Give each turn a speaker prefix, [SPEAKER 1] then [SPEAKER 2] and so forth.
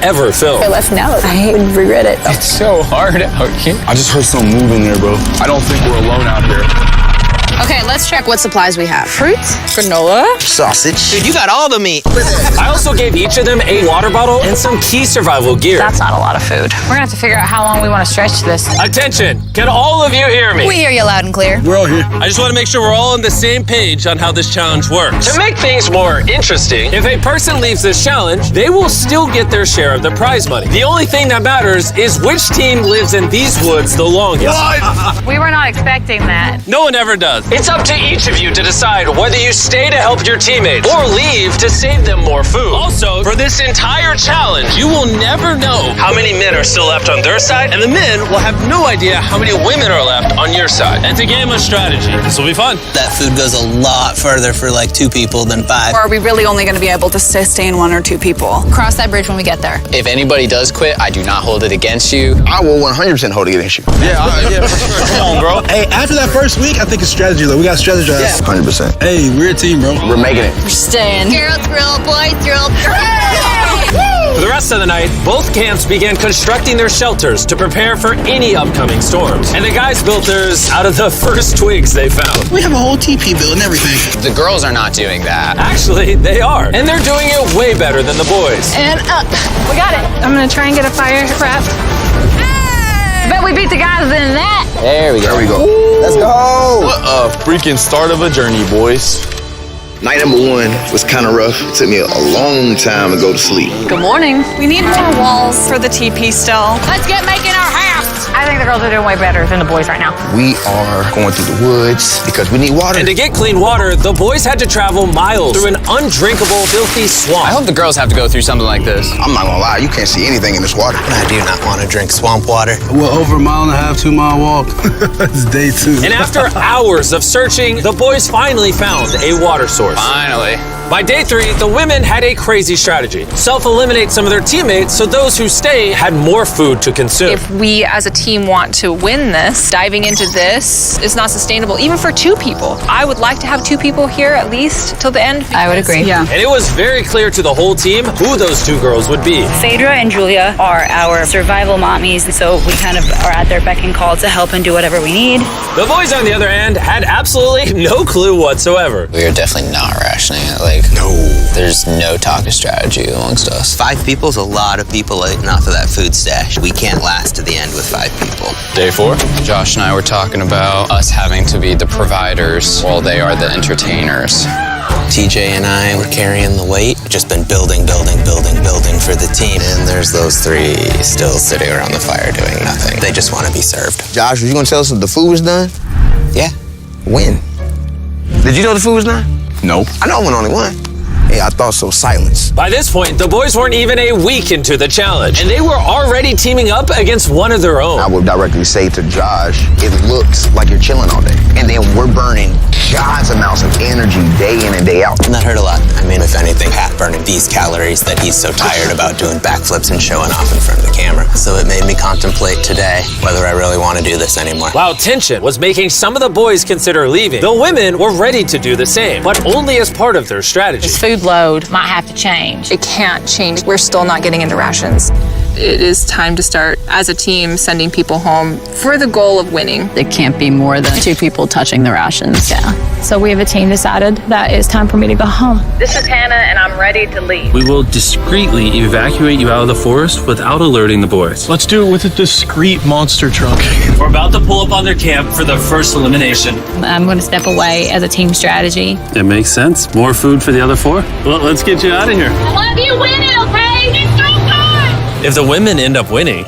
[SPEAKER 1] ever filmed.
[SPEAKER 2] I left now. I would regret it.
[SPEAKER 3] It's so hard out here.
[SPEAKER 4] I just heard something moving there, bro. I don't think we're alone out here.
[SPEAKER 2] Okay, let's check what supplies we have. Fruit, granola,
[SPEAKER 5] sausage.
[SPEAKER 6] Dude, you got all the meat.
[SPEAKER 1] I also gave each of them a water bottle and some key survival gear.
[SPEAKER 2] That's not a lot of food. We're gonna have to figure out how long we want to stretch this.
[SPEAKER 1] Attention, can all of you hear me?
[SPEAKER 2] We hear you loud and clear.
[SPEAKER 4] We're all here.
[SPEAKER 1] I just want to make sure we're all on the same page on how this challenge works. To make things more interesting, if a person leaves this challenge, they will still get their share of the prize money. The only thing that matters is which team lives in these woods the longest.
[SPEAKER 2] We were not expecting that.
[SPEAKER 1] No one ever does. It's up to each of you to decide whether you stay to help your teammates or leave to save them more food. Also, for this entire challenge, you will never know how many men are still left on their side, and the men will have no idea how many women are left on your side. It's a game of strategy. This will be fun.
[SPEAKER 6] That food goes a lot further for like 2 people than 5.
[SPEAKER 7] Or are we really only going to be able to sustain 1 or 2 people?
[SPEAKER 2] Cross that bridge when we get there.
[SPEAKER 3] If anybody does quit, I do not hold it against you.
[SPEAKER 5] I will 100% hold it against you.
[SPEAKER 4] Yeah, for sure. Come on, bro.
[SPEAKER 8] Hey, after that first week, I think it's strategy, though. We got to strategize.
[SPEAKER 5] 100%.
[SPEAKER 8] Hey, we're a team, bro.
[SPEAKER 5] We're making it.
[SPEAKER 2] We're staying.
[SPEAKER 9] Girl, thrill, boy, thrill.
[SPEAKER 1] For the rest of the night, both camps began constructing their shelters to prepare for any upcoming storms. And the guys built theirs out of the first twigs they found.
[SPEAKER 8] We have a whole TP build and everything.
[SPEAKER 3] The girls are not doing that.
[SPEAKER 1] Actually, they are. And they're doing it way better than the boys.
[SPEAKER 2] And up. We got it. I'm gonna try and get a fire prep. I bet we beat the guys in that.
[SPEAKER 3] There we go.
[SPEAKER 5] There we go. Let's go.
[SPEAKER 4] What a freaking start of a journey, boys.
[SPEAKER 5] Night number 1 was kind of rough. It took me a long time to go to sleep.
[SPEAKER 2] Good morning.
[SPEAKER 7] We need more walls for the TP still.
[SPEAKER 9] Let's get making our house.
[SPEAKER 2] I think the girls are doing way better than the boys right now.
[SPEAKER 5] We are going through the woods because we need water.
[SPEAKER 1] And to get clean water, the boys had to travel miles through an undrinkable, filthy swamp.
[SPEAKER 3] I hope the girls have to go through something like this.
[SPEAKER 5] I'm not gonna lie, you can't see anything in this water.
[SPEAKER 6] I do not want to drink swamp water.
[SPEAKER 8] We're over a 1.5 2 mile walk. It's day 2.
[SPEAKER 1] And after hours of searching, the boys finally found a water source.
[SPEAKER 3] Finally.
[SPEAKER 1] By day 3, the women had a crazy strategy. Self-eliminate some of their teammates so those who stay had more food to consume.
[SPEAKER 10] If we as a team want to win this, diving into this is not sustainable, even for 2 people. I would like to have 2 people here at least till the end.
[SPEAKER 2] I would agree.
[SPEAKER 7] Yeah.
[SPEAKER 1] And it was very clear to the whole team who those 2 girls would be.
[SPEAKER 11] Phaedra and Julia are our survival mommies, so we kind of are at their beck and call to help and do whatever we need.
[SPEAKER 1] The boys, on the other hand, had absolutely no clue whatsoever.
[SPEAKER 3] We are definitely not rationing it. No. There's no talk of strategy amongst us.
[SPEAKER 6] 5 people's a lot of people eating off of that food stash. We can't last to the end with 5 people.
[SPEAKER 3] Day 4, Josh and I were talking about us having to be the providers while they are the entertainers.
[SPEAKER 6] TJ and I were carrying the weight. Just been building for the team. And there's those 3 still sitting around the fire doing nothing. They just want to be served.
[SPEAKER 5] Josh, were you gonna tell us if the food was done?
[SPEAKER 6] Yeah.
[SPEAKER 5] When? Did you know the food was done?
[SPEAKER 4] No.
[SPEAKER 5] I know I'm only one. Yeah, I thought so. Silence.
[SPEAKER 1] By this point, the boys weren't even a week into the challenge, and they were already teaming up against one of their own.
[SPEAKER 5] I would directly say to Josh, it looks like you're chilling all day. And then we're burning God's amounts of energy day in and day out.
[SPEAKER 6] And that hurt a lot. I mean, if anything, Pat burning these calories that he's so tired about doing backflips and showing off in front of the camera. So it made me contemplate today whether I really want to do this anymore.
[SPEAKER 1] While tension was making some of the boys consider leaving, the women were ready to do the same, but only as part of their strategy.
[SPEAKER 2] This food load might have to change.
[SPEAKER 10] It can't change. We're still not getting into rations. It is time to start, as a team, sending people home for the goal of winning.
[SPEAKER 2] It can't be more than 2 people touching the rations.
[SPEAKER 11] Yeah.
[SPEAKER 2] So we have a team decided that it's time for me to go home.
[SPEAKER 11] This is Hannah, and I'm ready to leave.
[SPEAKER 12] We will discreetly evacuate you out of the forest without alerting the boys.
[SPEAKER 8] Let's do it with a discreet monster truck.
[SPEAKER 1] We're about to pull up on their camp for the first elimination.
[SPEAKER 2] I'm going to step away as a team strategy.
[SPEAKER 12] It makes sense. More food for the other 4? Well, let's get you out of here.
[SPEAKER 9] I love you winning, okay? It's so good.
[SPEAKER 1] If the women end up winning,